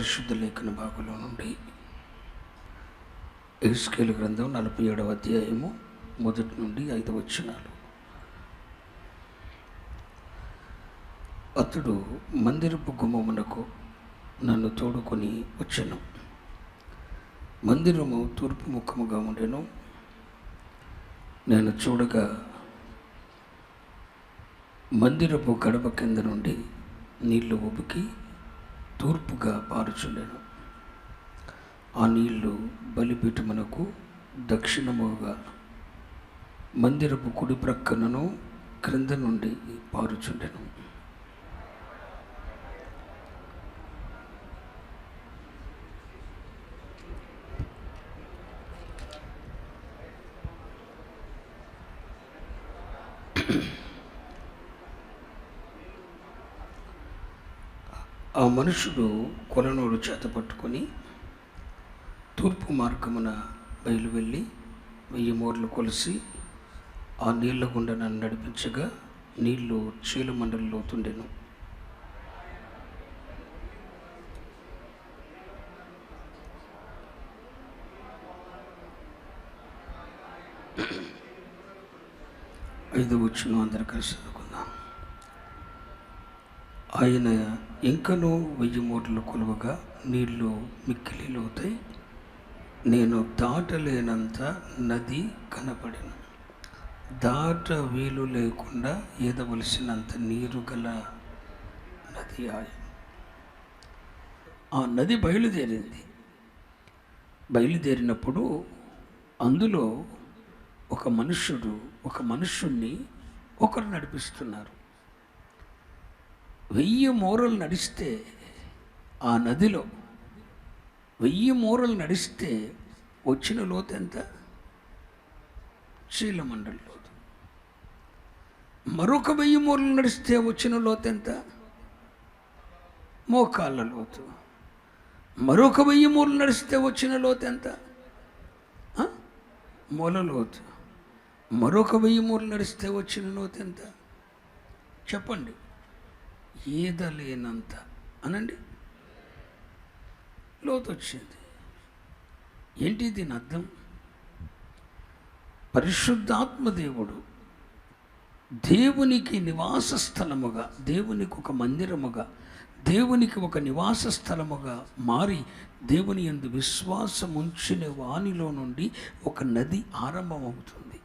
పరిశుద్ధ లేఖన భాగంలో నుండి యెహెజ్కేలు గ్రంథం 47వ అధ్యాయము 1 నుండి 5 వచనాలు. అతడు మందిరపు గుమ్మమునకు నన్ను తోడుకొని వచ్చెను. మందిరము తూర్పు ముఖముగా ఉండెను. నేను చూడగా మందిరపు గడప కింద నుండి నీళ్లు ఉబికి తూర్పుగా పారుచుండెను. ఆ నీళ్లు బలిపీఠమునకు దక్షిణముగా మందిరపు కుడి ప్రక్కనను క్రింద నుండి పారుచుండెను. ఆ మనుషుడు కొలనోడు చేత పట్టుకొని తూర్పు మార్గమున బయలు వెళ్ళి 1000 మూరలు కొలిసి ఆ నీళ్ల గుండా నన్ను నడిపించగా నీళ్లు చీలమండలి లోతుండెను. ఐదు వచ్చును అందరు కలిసి చదువుకుందాం. ఆయన ఇంకనూ 1000 మూరలు కొలువగా నీళ్లు మిక్కిలి లోతై నేను దాటలేనంత నది కనపడెను. దాట వీలు లేకుండా ఈదవలసినంత నీరు గల నది ఆ నది బయలుదేరింది. బయలుదేరినప్పుడు అందులో ఒక మనుష్యుణ్ణి ఒకరు నడిపిస్తున్నారు. 1000 మూరలు నడిస్తే ఆ నదిలో 1000 మూరలు నడిస్తే వచ్చిన లోతు ఎంత? చీలమండలి లోతు. మరొక 1000 మూరలు నడిస్తే వచ్చిన లోతు ఎంత? మోకాళ్ళ లోతు. మరొక 1000 మూరలు నడిస్తే వచ్చిన లోతు ఎంత? మొల లోతు. మరొక 1000 మూరలు నడిస్తే వచ్చిన లోతు ఎంత? చెప్పండి. ఈదలేనంత అనండి లోతు వచ్చింది. ఏంటి దీని అర్థం? పరిశుద్ధాత్మ దేవుడు దేవునికి నివాస స్థలముగా, దేవునికి ఒక మందిరముగా, దేవునికి ఒక నివాస స్థలముగా మారి దేవుని యందు విశ్వాసం ఉంచిన వానిలో నుండి ఒక నది ఆరంభమవుతుంది.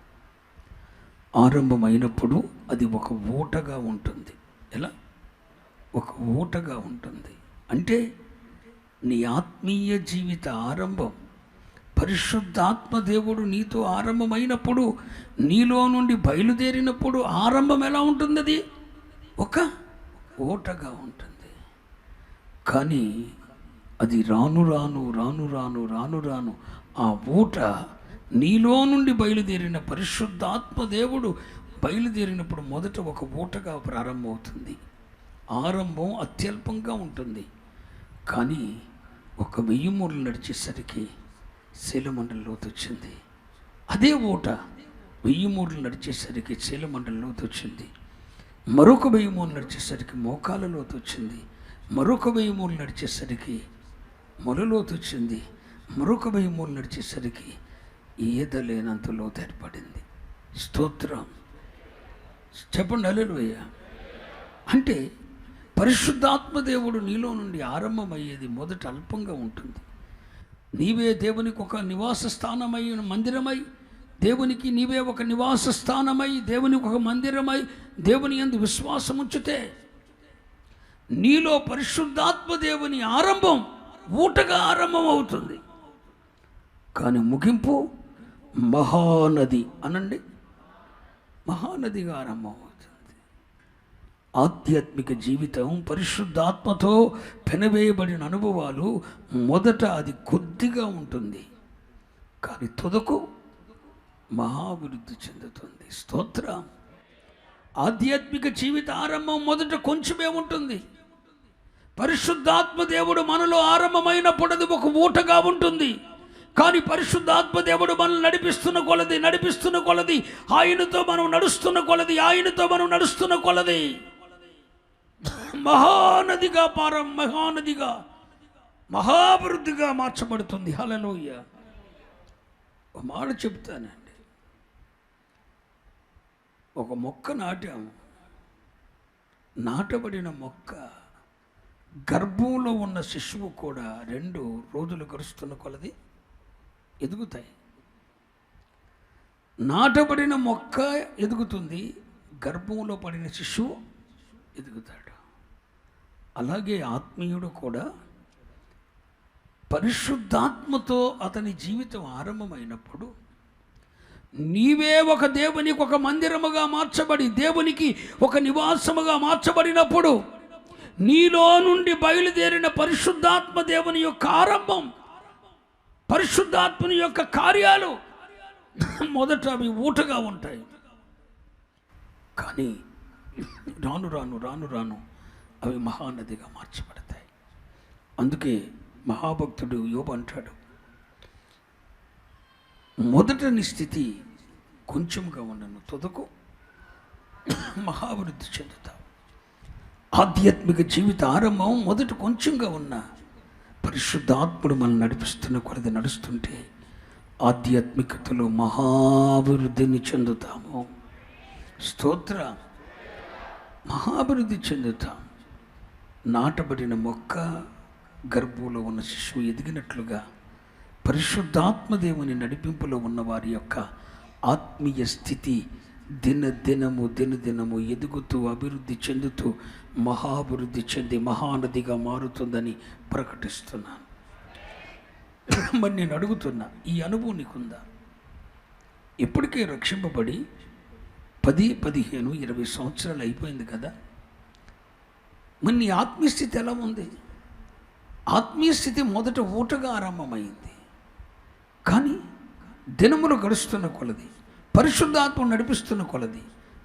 ఆరంభమైనప్పుడు అది ఒక ఊటగా ఉంటుంది. ఎలా? ఒక ఊటగా ఉంటుంది. అంటే నీ ఆత్మీయ జీవిత ఆరంభం పరిశుద్ధాత్మ దేవుడు నీతో ఆరంభమైనప్పుడు, నీలో నుండి బయలుదేరినప్పుడు ఆరంభం ఎలా ఉంటుంది? అది ఒక ఊటగా ఉంటుంది. కానీ అది రాను రాను రాను రాను రాను రాను ఆ ఊట నీలో నుండి బయలుదేరిన పరిశుద్ధాత్మ దేవుడు బయలుదేరినప్పుడు మొదట ఒక ఊటగా ప్రారంభమవుతుంది. ఆరంభం అత్యల్పంగా ఉంటుంది. కానీ ఒక 1000 మూరలు నడిచేసరికి చీలమండలి లోతు వచ్చింది. అదే ఊట 1000 మూరలు నడిచేసరికి చీలమండలి లోతు వచ్చింది. మరొక 1000 మూరలు నడిచేసరికి మోకాళ్ళ లోతు వచ్చింది. మరొక 1000 మూరలు నడిచేసరికి మొల లోతు వచ్చింది. మరొక 1000 మూరలు నడిచేసరికి ఈదలేనంత లోతు ఏర్పడింది. స్తోత్రం చెప్పండి. హల్లెలూయా. అంటే పరిశుద్ధాత్మ దేవుడు నీలో నుండి ఆరంభమయ్యేది మొదట అల్పంగా ఉంటుంది. నీవే దేవునికి ఒక నివాస స్థానమై, మందిరమై, దేవునికి నీవే ఒక నివాస స్థానమై, దేవునికి ఒక మందిరమై, దేవుని యందు విశ్వాసం ఉంచితే నీలో పరిశుద్ధాత్మ దేవుని ఆరంభం ఊటగా ఆరంభం అవుతుంది. కానీ ముగింపు మహానది అనండి, మహానదిగా ఆరంభం అవుతుంది. ఆధ్యాత్మిక జీవితం పరిశుద్ధాత్మతో పెనవేయబడిన అనుభవాలు మొదట అది కొద్దిగా ఉంటుంది, కానీ తుదకు మహాభివృద్ధి చెందుతుంది. స్తోత్రం. ఆధ్యాత్మిక జీవిత ఆరంభం మొదట కొంచెమే ఉంటుంది. పరిశుద్ధాత్మ దేవుడు మనలో ఆరంభమైనప్పుడు అది ఒక ఊటగా ఉంటుంది. కానీ పరిశుద్ధాత్మ దేవుడు మనల్ని నడిపిస్తున్న కొలది ఆయనతో మనం నడుస్తున్న కొలది మహానదిగా మహాభివృద్ధిగా మార్చబడుతుంది. హల్లెలూయా. ఒక మాట చెప్తానండి. ఒక మొక్క నాటాము, నాటబడిన మొక్క గర్భంలో ఉన్న శిశువు కూడా 2 రోజులు గడుస్తున్న కొలది ఎదుగుతాయి. నాటబడిన మొక్క ఎదుగుతుంది, గర్భంలో పడిన శిశువు ఎదుగుతాడు. అలాగే ఆత్మీయుడు కూడా పరిశుద్ధాత్మతో అతని జీవితం ఆరంభమైనప్పుడు నీవే ఒక దేవునికి ఒక మందిరముగా మార్చబడి దేవునికి ఒక నివాసముగా మార్చబడినప్పుడు నీలో నుండి బయలుదేరిన పరిశుద్ధాత్మ దేవుని యొక్క ఆరంభం, పరిశుద్ధాత్మని యొక్క కార్యాలు మొదట అవి ఊటగా ఉంటాయి. కానీ రాను రాను రాను రాను అవి మహానదిగా మార్చబడతాయి. అందుకే మహాభక్తుడు యోబు అంటాడు, మొదటని స్థితి కొంచెంగా ఉన్నను, తుదకు మహాభివృద్ధి చెందుతావు. ఆధ్యాత్మిక జీవిత ఆరంభం మొదట కొంచెంగా ఉన్న పరిశుద్ధాత్ముడు మనం నడిపిస్తున్న కొలది నడుస్తుంటే ఆధ్యాత్మికతలో మహాభివృద్ధిని చెందుతాము. స్తోత్ర. మహాభివృద్ధి చెందుతాం. నాటబడిన మొక్క గర్భంలో ఉన్న శిశువు ఎదిగినట్లుగా పరిశుద్ధాత్మదేవుని నడిపింపులో ఉన్న వారి యొక్క ఆత్మీయ స్థితి దినదినము ఎదుగుతూ అభివృద్ధి చెందుతూ మహాభివృద్ధి చెంది మహానదిగా మారుతుందని ప్రకటిస్తున్నాను. మరి నేను అడుగుతున్నా, ఈ అనుభవం నీకుందా? ఇప్పటికే రక్షింపబడి 10, 15, 20 సంవత్సరాలు అయిపోయింది కదా. మరి నీ ఆత్మీయ స్థితి ఎలా ఉంది? ఆత్మీయ స్థితి మొదట ఊటగా ఆరంభమైంది, కానీ దినములు గడుస్తున్న కొలది పరిశుద్ధాత్మ నడిపిస్తున్న కొలది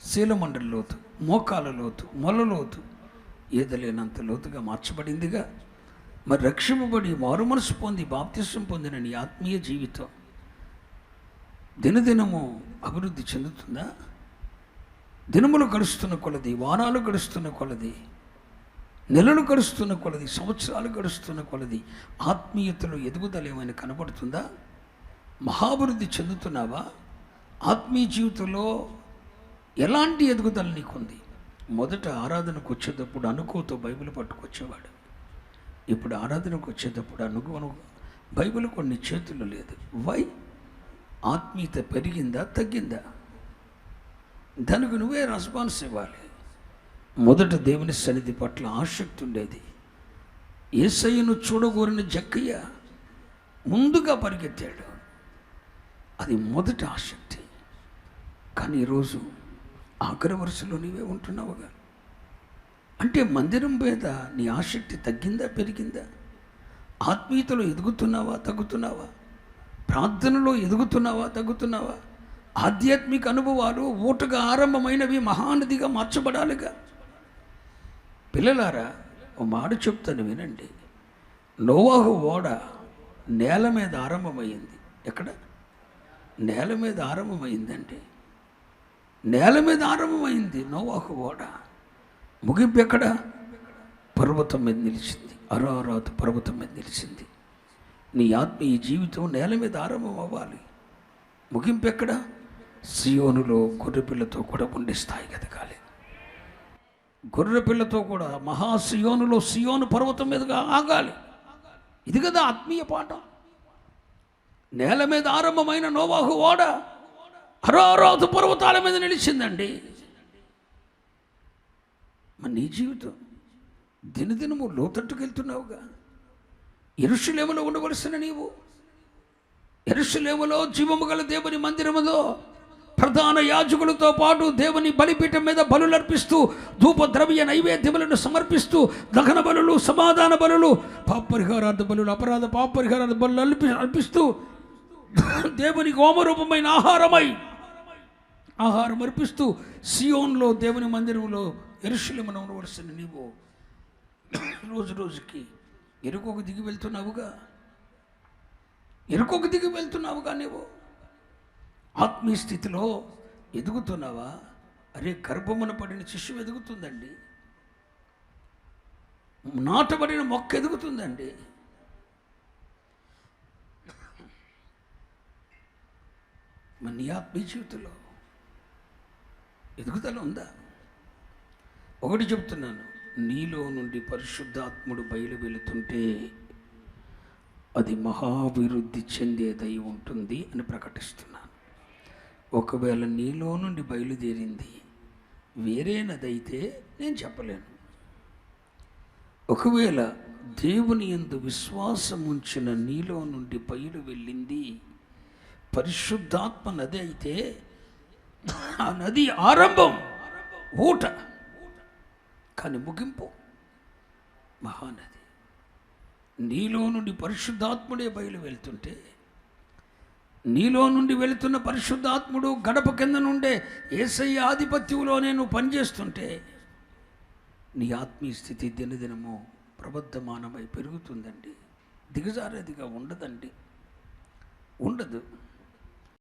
శీలమండలి లోతు, మోకాల లోతు, మొలలోతు ఏదలేనంత లోతుగా మార్చబడిందిగా. మరి రక్షింపబడి మారు మనసు పొంది బాప్తిసం పొందిన నీ ఆత్మీయ జీవితం దినదినము అభివృద్ధి చెందుతుందా? దినములు గడుస్తున్న కొలది, వారాలు గడుస్తున్న కొలది, నెలలు గడుస్తున్న కొలది, సంవత్సరాలు గడుస్తున్న కొలది ఆత్మీయతలో ఎదుగుదల ఏమైనా కనబడుతుందా? మహాభివృద్ధి చెందుతున్నావా? ఆత్మీయ జీవితంలో ఎలాంటి ఎదుగుదల నీకుంది? మొదట ఆరాధనకు వచ్చేటప్పుడు అనుకోతో బైబిల్ పట్టుకొచ్చేవాడు. ఇప్పుడు ఆరాధనకు వచ్చేటప్పుడు అనుకోను బైబిల్ కొన్ని చేతుల్లో లేదు. వై? ఆత్మీయత పెరిగిందా తగ్గిందా? దానికి నువ్వే రెస్పాన్స్ ఇవ్వాలి. మొదట దేవుని సన్నిధి పట్ల ఆసక్తి ఉండేది. యేసయ్యను చూడగోరిన జక్కయ్య ముందుగా పరిగెత్తాడు, అది మొదటి ఆసక్తి. కానీ ఈరోజు ఆఖరి వరుసలో నీవే ఉంటున్నావుగా. అంటే మందిరం మీద నీ ఆసక్తి తగ్గిందా పెరిగిందా? ఆత్మీయతలో ఎదుగుతున్నావా తగ్గుతున్నావా? ప్రార్థనలో ఎదుగుతున్నావా తగ్గుతున్నావా? ఆధ్యాత్మిక అనుభవాలు ఊటగా ఆరంభమైనవి మహానదిగా మార్చబడాలిగా. పిల్లలారా, ఓ మాట చెప్తాను వినండి. నోవాహు ఓడ నేల మీద ఆరంభమైంది. ఎక్కడ? నేల మీద ఆరంభమైందండి. నేల మీద ఆరంభమైంది నోవాహు ఓడ. ముగింపు ఎక్కడ? పర్వతం మీద నిలిచింది. అరారాతు పర్వతం మీద నిలిచింది. నీ ఆత్మీయ జీవితం నేల మీద ఆరంభం అవ్వాలి. ముగింపు ఎక్కడ? సియోనులో గొర్రెపిల్లతో కూడా ఉండే స్థాయికి ఎదగాలి. గొర్రెపిల్లతో కూడా మహాసియోనులో సియోను పర్వతం మీదుగా ఆగాలి. ఇది కదా ఆత్మీయ పాఠం. నేల మీద ఆరంభమైన నోవాహు ఓడ అరారాతు పర్వతాల మీద నిలిచిందండి. మరి నీ జీవితం దినదినము లోతట్టుకు వెళ్తున్నావుగా. యెరూషలేములో ఉండవలసిన నీవు యెరూషలేములో జీవము గల దేవుని మందిరములో ప్రధాన యాజకులతో పాటు దేవుని బలిపీఠం మీద బలులు అర్పిస్తూ ధూప ద్రవ్య నైవేద్యములను సమర్పిస్తూ దహన బలులు, సమాధాన బలులు, పాపరిహారార్థ బలులు, అపరాధ పాపరిహారార్థ బలులు అర్పిస్తూ దేవునికి హోమరూపమైన ఆహారం అర్పిస్తూ సియోన్లో దేవుని మందిరంలో యెరూషలేములో ఉండవలసిన నీవు రోజు రోజుకి ఎరుకోకు దిగి వెళ్తున్నావుగా. నీవు ఆత్మీయ స్థితిలో ఎదుగుతున్నావా? అరే, గర్భమున పడిన శిశువు ఎదుగుతుందండి. నాటబడిన మొక్క ఎదుగుతుందండి. మన నీ ఆత్మీయ జీవితంలో ఎదుగుదల ఉందా? ఒకటి చెప్తున్నాను, నీలో నుండి పరిశుద్ధాత్ముడు బయలు వెళుతుంటే అది మహాభివృద్ధి చెందేదై ఉంటుంది అని ప్రకటిస్తున్నాను. ఒకవేళ నీలో నుండి బయలుదేరింది వేరేనదైతే నేను చెప్పలేను. ఒకవేళ దేవుని యందు విశ్వాసం ఉంచిన నీలో నుండి బయలు వెళ్ళింది పరిశుద్ధాత్మ నది అయితే, ఆ నది ఆరంభం ఊట, కానీ ముగింపు మహానది. నీలో నుండి పరిశుద్ధాత్ముడే బయలు వెళ్తుంటే, నీలో నుండి వెళుతున్న పరిశుద్ధాత్ముడు గడప కింద నుండే యేసయ్య ఆధిపత్యంలో నేను పనిచేస్తుంటే నీ ఆత్మీయ స్థితి దినదినము ప్రబుద్ధమానమై పెరుగుతుందండి. దిగజారేదిగా ఉండదండి, ఉండదు.